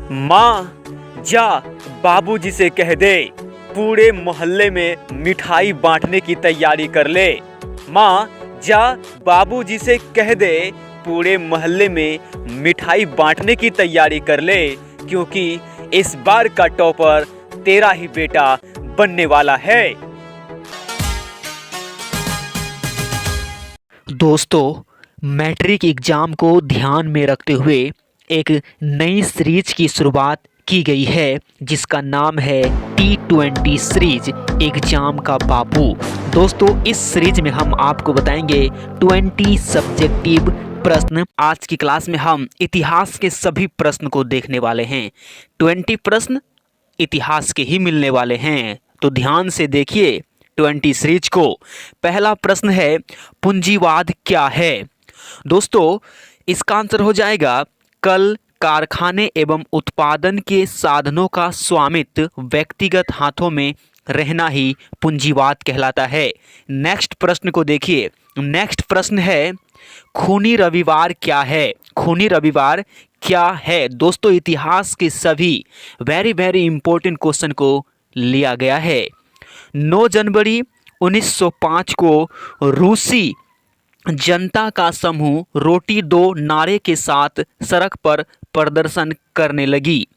माँ जा बाबूजी से कह दे पूरे मोहल्ले में मिठाई बांटने की तैयारी कर ले। माँ जा बाबूजी से कह दे पूरे मोहल्ले में मिठाई बांटने की तैयारी कर ले, क्योंकि इस बार का टॉपर तेरा ही बेटा बनने वाला है। दोस्तों, मैट्रिक एग्ज़ाम को ध्यान में रखते हुए एक नई सीरीज की शुरुआत की गई है जिसका नाम है T20 सीरीज एग्ज़ाम का बाबू। दोस्तों, इस सीरीज में हम आपको बताएंगे 20 सब्जेक्टिव प्रश्न। आज की क्लास में हम इतिहास के सभी प्रश्न को देखने वाले हैं। 20 प्रश्न इतिहास के ही मिलने वाले हैं, तो ध्यान से देखिए 20 सीरीज को। पहला प्रश्न है, पूंजीवाद क्या है? दोस्तों, इसका आंसर हो जाएगा कल कारखाने एवं उत्पादन के साधनों का स्वामित्व व्यक्तिगत हाथों में रहना ही पूंजीवाद कहलाता है। नेक्स्ट प्रश्न को देखिए। नेक्स्ट प्रश्न है, खूनी रविवार क्या है? खूनी रविवार क्या है? दोस्तों, इतिहास के सभी वेरी इंपॉर्टेंट क्वेश्चन को लिया गया है। 9 जनवरी 1905 को रूसी जनता का समूह रोटी दो नारे के साथ सड़क पर प्रदर्शन करने लगी।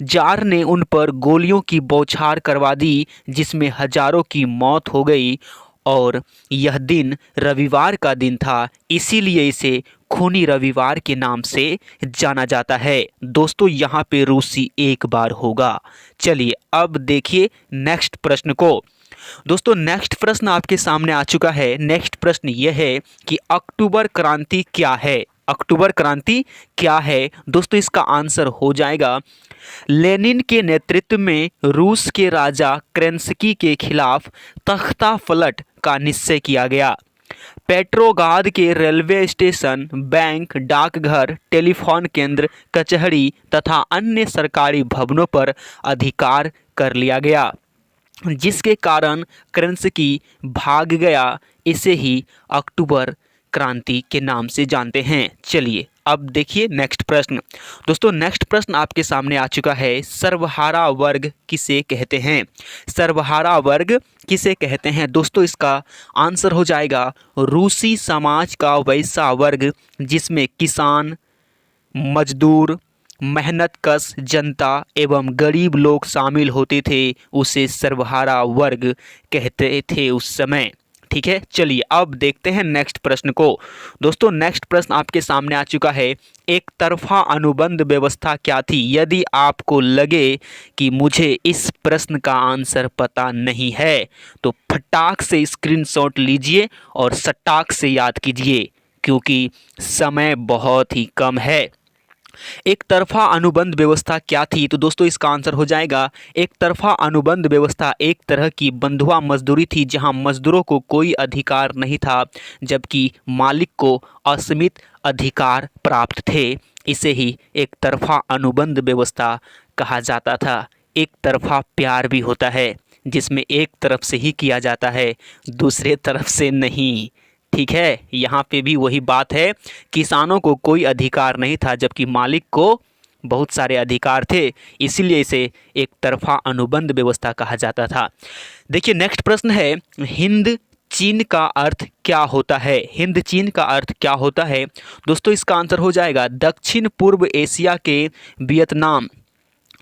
जार ने उन पर गोलियों की बौछार करवा दी, जिसमें हजारों की मौत हो गई और यह दिन रविवार का दिन था, इसीलिए इसे खूनी रविवार के नाम से जाना जाता है। दोस्तों, यहाँ पे रूसी एक बार होगा। चलिए अब देखिए नेक्स्ट प्रश्न को। दोस्तों, नेक्स्ट प्रश्न आपके सामने आ चुका है। नेक्स्ट प्रश्न यह है कि अक्टूबर क्रांति क्या है? अक्टूबर क्रांति क्या है? दोस्तों, इसका आंसर हो जाएगा लेनिन के नेतृत्व में रूस के राजा केरेंस्की के खिलाफ तख्ता पलट का निश्चय किया गया। पेट्रोग्राद के रेलवे स्टेशन, बैंक, डाकघर, टेलीफोन केंद्र, कचहरी तथा अन्य सरकारी भवनों पर अधिकार कर लिया गया, जिसके कारण केरेंस्की भाग गया। इसे ही अक्टूबर क्रांति के नाम से जानते हैं। चलिए अब देखिए नेक्स्ट प्रश्न। दोस्तों, नेक्स्ट प्रश्न आपके सामने आ चुका है। सर्वहारा वर्ग किसे कहते हैं? सर्वहारा वर्ग किसे कहते हैं? दोस्तों, इसका आंसर हो जाएगा रूसी समाज का वैसा वर्ग जिसमें किसान, मजदूर, मेहनतकश जनता एवं गरीब लोग शामिल होते थे, उसे सर्वहारा वर्ग कहते थे उस समय। ठीक है, चलिए अब देखते हैं नेक्स्ट प्रश्न को। दोस्तों, नेक्स्ट प्रश्न आपके सामने आ चुका है। एक तरफा अनुबंध व्यवस्था क्या थी? यदि आपको लगे कि मुझे इस प्रश्न का आंसर पता नहीं है तो फटाक से स्क्रीनशॉट लीजिए और सटाक से याद कीजिए, क्योंकि समय बहुत ही कम है। एक तरफा अनुबंध व्यवस्था क्या थी? तो दोस्तों, इसका आंसर हो जाएगा एक तरफा अनुबंध व्यवस्था एक तरह की बंधुआ मजदूरी थी, जहां मजदूरों को कोई अधिकार नहीं था जबकि मालिक को असीमित अधिकार प्राप्त थे। इसे ही एक तरफा अनुबंध व्यवस्था कहा जाता था। एक तरफा प्यार भी होता है जिसमें एक तरफ से ही किया जाता है, दूसरे तरफ से नहीं। ठीक है, यहाँ पे भी वही बात है, किसानों को कोई अधिकार नहीं था जबकि मालिक को बहुत सारे अधिकार थे, इसीलिए इसे एक तरफा अनुबंध व्यवस्था कहा जाता था। देखिए नेक्स्ट प्रश्न है, हिंद चीन का अर्थ क्या होता है? हिंद चीन का अर्थ क्या होता है? दोस्तों, इसका आंसर हो जाएगा दक्षिण पूर्व एशिया के वियतनाम,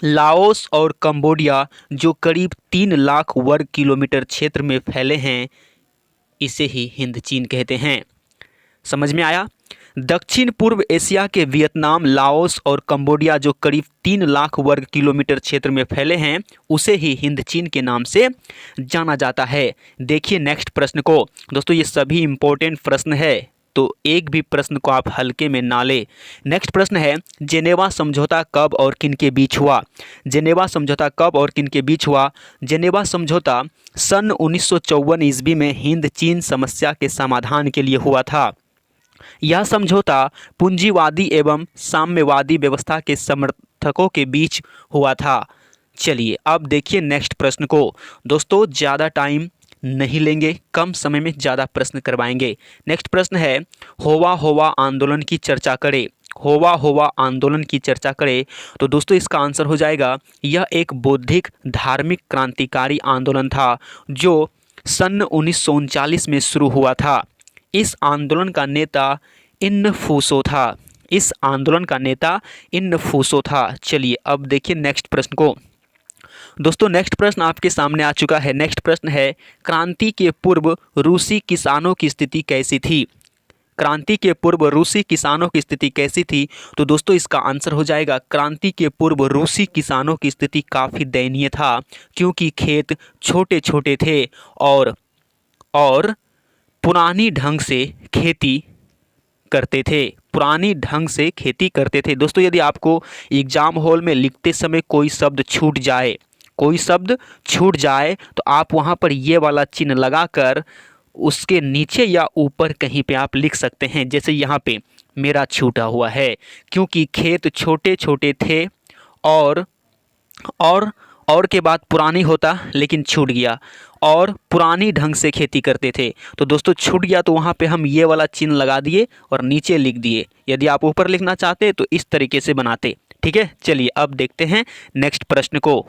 लाओस और कंबोडिया, जो करीब 3 लाख वर्ग किलोमीटर क्षेत्र में फैले हैं, इसे ही हिंद चीन कहते हैं। समझ में आया? दक्षिण पूर्व एशिया के वियतनाम, लाओस और कंबोडिया, जो करीब 3 लाख वर्ग किलोमीटर क्षेत्र में फैले हैं, उसे ही हिंद चीन के नाम से जाना जाता है। देखिए नेक्स्ट प्रश्न को। दोस्तों, ये सभी इंपॉर्टेंट प्रश्न है, तो एक भी प्रश्न को आप हल्के में ना ले। नेक्स्ट प्रश्न है, जेनेवा समझौता कब और किन के बीच हुआ? जेनेवा समझौता कब और किन के बीच हुआ? जेनेवा समझौता सन 1954 ईस्वी में हिंद चीन समस्या के समाधान के लिए हुआ था। यह समझौता पूंजीवादी एवं साम्यवादी व्यवस्था के समर्थकों के बीच हुआ था। चलिए अब देखिए नेक्स्ट प्रश्न को। दोस्तों, ज़्यादा टाइम नहीं लेंगे, कम समय में ज़्यादा प्रश्न करवाएंगे। नेक्स्ट प्रश्न है, होवा होवा आंदोलन की चर्चा करें। होवा होवा आंदोलन की चर्चा करें तो दोस्तों इसका आंसर हो जाएगा, यह एक बौद्धिक धार्मिक क्रांतिकारी आंदोलन था जो सन 1939 में शुरू हुआ था। इस आंदोलन का नेता इन्फूसो था। इस आंदोलन का नेता इन्फूसो था। चलिए अब देखिए नेक्स्ट प्रश्न को। दोस्तों नेक्स्ट प्रश्न आपके सामने आ चुका है। नेक्स्ट प्रश्न है, क्रांति के पूर्व रूसी किसानों की स्थिति कैसी थी? क्रांति के पूर्व रूसी किसानों की स्थिति कैसी थी? तो दोस्तों इसका आंसर हो जाएगा, क्रांति के पूर्व रूसी किसानों की स्थिति काफ़ी दयनीय था, क्योंकि खेत छोटे छोटे थे और पुरानी ढंग से खेती करते थे। पुरानी ढंग से खेती करते थे। दोस्तों यदि आपको एग्जाम हॉल में लिखते समय कोई शब्द छूट जाए तो आप वहाँ पर ये वाला चिन्ह लगाकर उसके नीचे या ऊपर कहीं पे आप लिख सकते हैं। जैसे यहाँ पे मेरा छूटा हुआ है, क्योंकि खेत छोटे छोटे थे और के बाद पुरानी होता लेकिन छूट गया, और पुरानी ढंग से खेती करते थे। तो दोस्तों छूट गया तो वहाँ पे हम ये वाला चिन्ह लगा दिए और नीचे लिख दिए। यदि आप ऊपर लिखना चाहते तो इस तरीके से बनाते। ठीक है, चलिए अब देखते हैं नेक्स्ट प्रश्न को।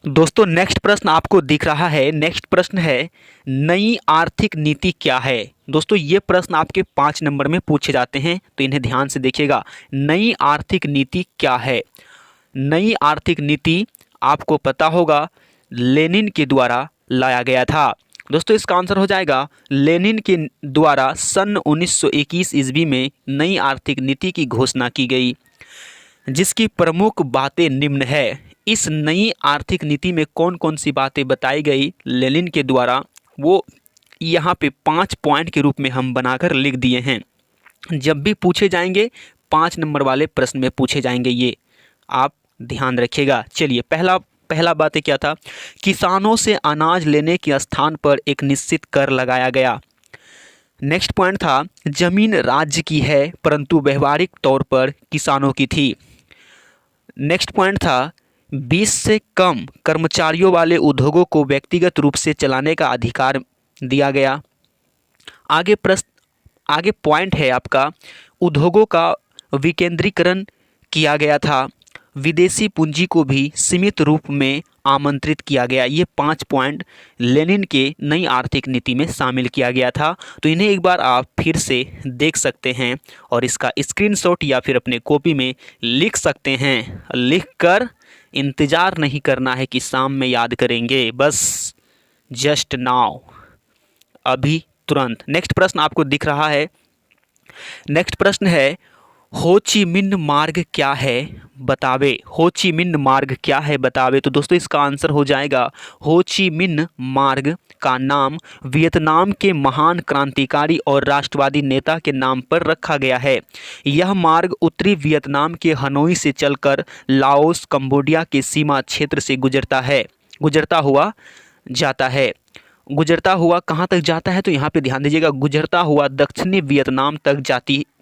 दोस्तों नेक्स्ट प्रश्न आपको दिख रहा है। नेक्स्ट प्रश्न है, नई आर्थिक नीति क्या है? दोस्तों ये प्रश्न आपके 5 नंबर में पूछे जाते हैं, तो इन्हें ध्यान से देखिएगा। नई आर्थिक नीति क्या है? नई आर्थिक नीति आपको पता होगा लेनिन के द्वारा लाया गया था। दोस्तों इसका आंसर हो जाएगा, लेनिन के द्वारा सन 1921 ईस्वी में नई आर्थिक नीति की घोषणा की गई, जिसकी प्रमुख बातें निम्न है। इस नई आर्थिक नीति में कौन कौन सी बातें बताई गई लेनिन के द्वारा, वो यहाँ पे 5 पॉइंट के रूप में हम बनाकर लिख दिए हैं। जब भी पूछे जाएंगे 5 नंबर वाले प्रश्न में पूछे जाएंगे, ये आप ध्यान रखिएगा। चलिए पहला बातें क्या था? किसानों से अनाज लेने के स्थान पर एक निश्चित कर लगाया गया। नेक्स्ट पॉइंट था, जमीन राज्य की है परंतु व्यवहारिक तौर पर किसानों की थी। नेक्स्ट पॉइंट था, 20 से कम कर्मचारियों वाले उद्योगों को व्यक्तिगत रूप से चलाने का अधिकार दिया गया। आगे पॉइंट है आपका, उद्योगों का विकेंद्रीकरण किया गया था। विदेशी पूंजी को भी सीमित रूप में आमंत्रित किया गया। ये 5 पॉइंट लेनिन के नई आर्थिक नीति में शामिल किया गया था। तो इन्हें एक बार आप फिर से देख सकते हैं और इसका स्क्रीनशॉट या फिर अपने कॉपी में लिख सकते हैं। लिखकर इंतज़ार नहीं करना है कि शाम में याद करेंगे, बस जस्ट नाउ, अभी तुरंत। नेक्स्ट प्रश्न आपको दिख रहा है। नेक्स्ट प्रश्न है, हो ची मिन्ह मार्ग क्या है बतावे? हो ची मिन्ह मार्ग क्या है बतावे? तो दोस्तों इसका आंसर हो जाएगा, हो ची मिन्ह मार्ग का नाम वियतनाम के महान क्रांतिकारी और राष्ट्रवादी नेता के नाम पर रखा गया है। यह मार्ग उत्तरी वियतनाम के हनोई से चलकर लाओस कंबोडिया के सीमा क्षेत्र से गुजरता हुआ कहाँ तक जाता है? तो यहाँ पे ध्यान दीजिएगा, गुजरता हुआ दक्षिणी वियतनाम तक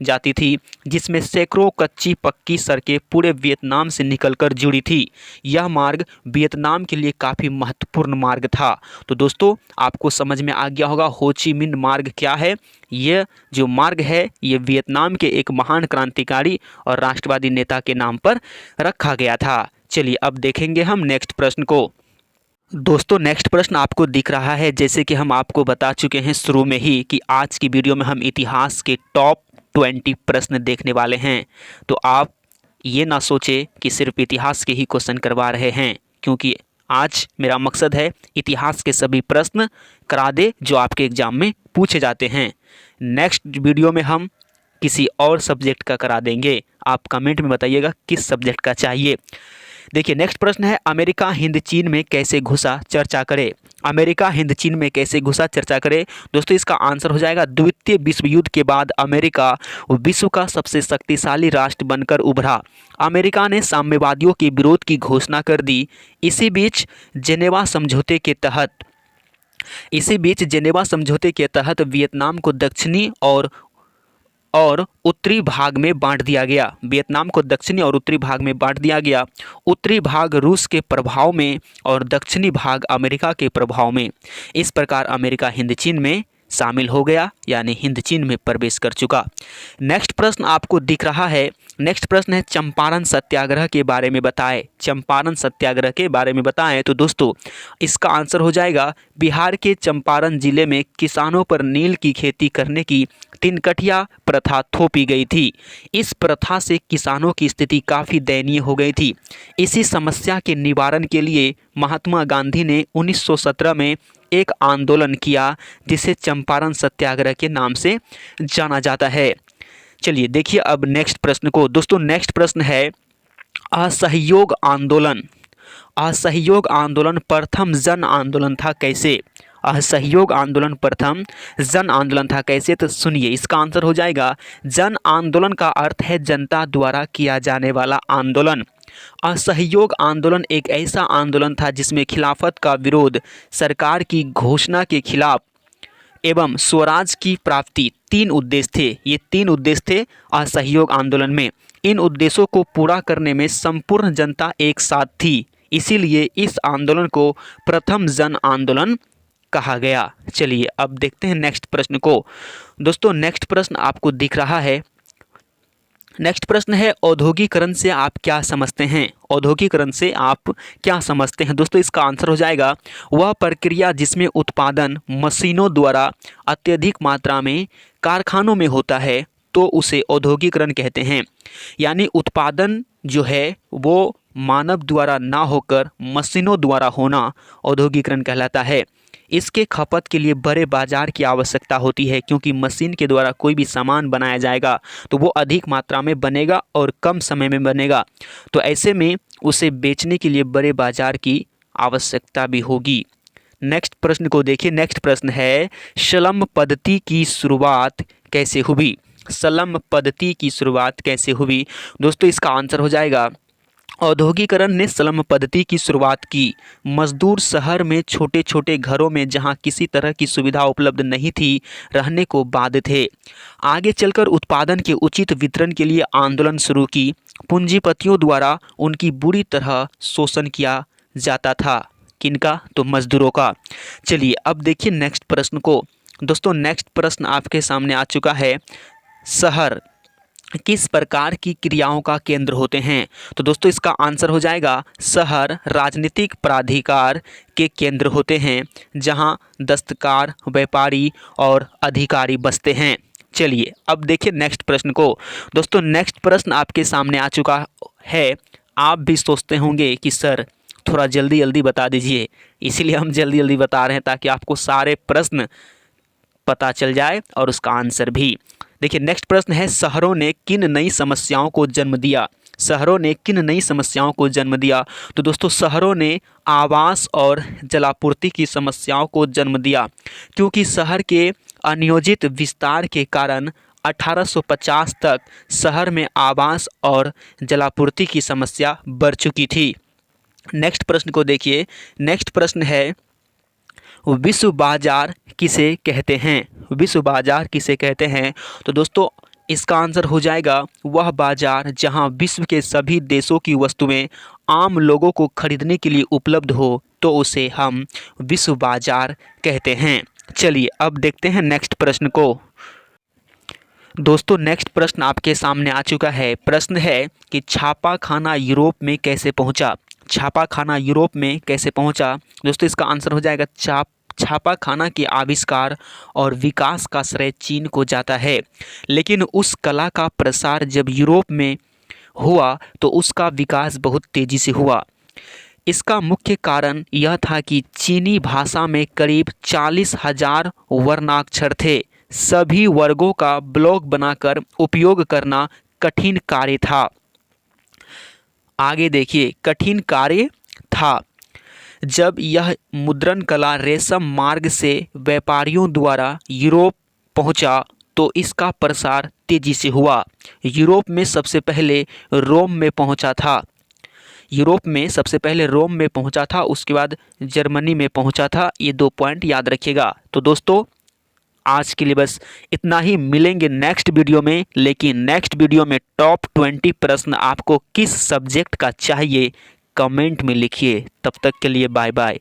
जाती थी, जिसमें सैकड़ों कच्ची पक्की सड़कें पूरे वियतनाम से निकलकर जुड़ी थी। यह मार्ग वियतनाम के लिए काफ़ी महत्वपूर्ण मार्ग था। तो दोस्तों आपको समझ में आ गया होगा हो ची मिन्ह मार्ग क्या है। यह जो मार्ग है ये वियतनाम के एक महान क्रांतिकारी और राष्ट्रवादी नेता के नाम पर रखा गया था। चलिए अब देखेंगे हम नेक्स्ट प्रश्न को। दोस्तों नेक्स्ट प्रश्न आपको दिख रहा है, जैसे कि हम आपको बता चुके हैं शुरू में ही कि आज की वीडियो में हम इतिहास के टॉप 20 प्रश्न देखने वाले हैं। तो आप ये ना सोचें कि सिर्फ इतिहास के ही क्वेश्चन करवा रहे हैं, क्योंकि आज मेरा मकसद है इतिहास के सभी प्रश्न करा दे जो आपके एग्ज़ाम में पूछे जाते हैं। नेक्स्ट वीडियो में हम किसी और सब्जेक्ट का करा देंगे। आप कमेंट में बताइएगा किस सब्जेक्ट का चाहिए। देखिए नेक्स्ट प्रश्न है, अमेरिका हिंद चीन में कैसे घुसा? चर्चा करें। अमेरिका हिंद चीन में कैसे घुसा? चर्चा करें। दोस्तों इसका आंसर हो जाएगा, द्वितीय विश्व युद्ध के बाद अमेरिका विश्व का सबसे शक्तिशाली राष्ट्र बनकर उभरा। अमेरिका ने साम्यवादियों के विरोध की घोषणा कर दी। इसी बीच जेनेवा समझौते के तहत वियतनाम को दक्षिणी और उत्तरी भाग में बांट दिया गया। वियतनाम को दक्षिणी और उत्तरी भाग में बांट दिया गया। उत्तरी भाग रूस के प्रभाव में और दक्षिणी भाग अमेरिका के प्रभाव में। इस प्रकार अमेरिका हिंद चीन में शामिल हो गया, यानी हिंद चीन में प्रवेश कर चुका। नेक्स्ट प्रश्न आपको दिख रहा है, नेक्स्ट प्रश्न है चंपारण सत्याग्रह के बारे में बताएं। चंपारण सत्याग्रह के बारे में बताएं तो दोस्तों इसका आंसर हो जाएगा बिहार के चंपारण जिले में किसानों पर नील की खेती करने की तिनकठिया प्रथा थोपी गई थी। इस प्रथा से किसानों की स्थिति काफ़ी दयनीय हो गई थी। इसी समस्या के निवारण के लिए महात्मा गांधी ने 1917 में एक आंदोलन किया जिसे चंपारण सत्याग्रह के नाम से जाना जाता है। चलिए देखिए अब नेक्स्ट प्रश्न को। दोस्तों नेक्स्ट प्रश्न है असहयोग आंदोलन। असहयोग आंदोलन प्रथम जन आंदोलन था कैसे? असहयोग आंदोलन प्रथम जन आंदोलन था कैसे? तो सुनिए इसका आंसर हो जाएगा जन आंदोलन का अर्थ है जनता द्वारा किया जाने वाला आंदोलन। असहयोग आंदोलन एक ऐसा आंदोलन था जिसमें खिलाफत का विरोध, सरकार की घोषणा के खिलाफ एवं स्वराज की प्राप्ति, तीन उद्देश्य थे। ये तीन उद्देश्य थे असहयोग आंदोलन में। इन उद्देश्यों को पूरा करने में संपूर्ण जनता एक साथ थी, इसीलिए इस आंदोलन को प्रथम जन आंदोलन कहा गया। चलिए अब देखते हैं नेक्स्ट प्रश्न को। दोस्तों नेक्स्ट प्रश्न आपको दिख रहा है, नेक्स्ट प्रश्न है औद्योगिकरण से आप क्या समझते हैं? औद्योगिकरण से आप क्या समझते हैं? दोस्तों इसका आंसर हो जाएगा वह प्रक्रिया जिसमें उत्पादन मशीनों द्वारा अत्यधिक मात्रा में कारखानों में होता है तो उसे औद्योगिकरण कहते हैं। यानी उत्पादन जो है वो मानव द्वारा ना होकर मशीनों द्वारा होना औद्योगिकरण कहलाता है। इसके खपत के लिए बड़े बाजार की आवश्यकता होती है, क्योंकि मशीन के द्वारा कोई भी सामान बनाया जाएगा तो वो अधिक मात्रा में बनेगा और कम समय में बनेगा, तो ऐसे में उसे बेचने के लिए बड़े बाजार की आवश्यकता भी होगी। नेक्स्ट प्रश्न को देखिए। नेक्स्ट प्रश्न है शलम पद्धति की शुरुआत कैसे हुई? शलम पद्धति की शुरुआत कैसे हुई? दोस्तों इसका आंसर हो जाएगा औद्योगिकरण ने शलम पद्धति की शुरुआत की। मजदूर शहर में छोटे छोटे घरों में जहां किसी तरह की सुविधा उपलब्ध नहीं थी रहने को बाध्य थे। आगे चलकर उत्पादन के उचित वितरण के लिए आंदोलन शुरू की। पूंजीपतियों द्वारा उनकी बुरी तरह शोषण किया जाता था। किनका? तो मजदूरों का। चलिए अब देखिए नेक्स्ट प्रश्न को। दोस्तों नेक्स्ट प्रश्न आपके सामने आ चुका है, शहर किस प्रकार की क्रियाओं का केंद्र होते हैं? तो दोस्तों इसका आंसर हो जाएगा शहर राजनीतिक प्राधिकार के केंद्र होते हैं, जहां दस्तकार, व्यापारी और अधिकारी बसते हैं। चलिए अब देखिए नेक्स्ट प्रश्न को। दोस्तों नेक्स्ट प्रश्न आपके सामने आ चुका है। आप भी सोचते होंगे कि सर थोड़ा जल्दी जल्दी बता दीजिए, इसीलिए हम जल्दी जल्दी बता रहे हैं ताकि आपको सारे प्रश्न पता चल जाए और उसका आंसर भी। देखिए नेक्स्ट प्रश्न है शहरों ने किन नई समस्याओं को जन्म दिया? शहरों ने किन नई समस्याओं को जन्म दिया? तो दोस्तों शहरों ने आवास और जलापूर्ति की समस्याओं को जन्म दिया, क्योंकि शहर के अनियोजित विस्तार के कारण 1850 तक शहर में आवास और जलापूर्ति की समस्या बढ़ चुकी थी। नेक्स्ट प्रश्न को देखिए। नेक्स्ट प्रश्न है विश्व बाजार किसे कहते हैं? विश्व बाजार किसे कहते हैं? तो दोस्तों इसका आंसर हो जाएगा वह बाजार जहां विश्व के सभी देशों की वस्तुएं आम लोगों को खरीदने के लिए उपलब्ध हो तो उसे हम विश्व बाजार कहते हैं। चलिए अब देखते हैं नेक्स्ट प्रश्न को। दोस्तों नेक्स्ट प्रश्न आपके सामने आ चुका है। प्रश्न है कि छापा खाना यूरोप में कैसे पहुंचा? छापा खाना यूरोप में कैसे पहुंचा? दोस्तों इसका आंसर हो जाएगा छापा खाना के आविष्कार और विकास का श्रेय चीन को जाता है, लेकिन उस कला का प्रसार जब यूरोप में हुआ तो उसका विकास बहुत तेज़ी से हुआ। इसका मुख्य कारण यह था कि चीनी भाषा में करीब 40,000 वर्णाक्षर थे। सभी वर्गों का ब्लॉक बनाकर उपयोग करना कठिन कार्य था। आगे देखिए, कठिन कार्य था। जब यह मुद्रण कला रेशम मार्ग से व्यापारियों द्वारा यूरोप पहुंचा तो इसका प्रसार तेजी से हुआ। यूरोप में सबसे पहले रोम में पहुंचा था। यूरोप में सबसे पहले रोम में पहुंचा था, उसके बाद जर्मनी में पहुंचा था। ये 2 पॉइंट याद रखिएगा। तो दोस्तों आज के लिए बस इतना ही। मिलेंगे नेक्स्ट वीडियो में, लेकिन नेक्स्ट वीडियो में टॉप 20 प्रश्न आपको किस सब्जेक्ट का चाहिए कमेंट में लिखिए। तब तक के लिए बाय बाय।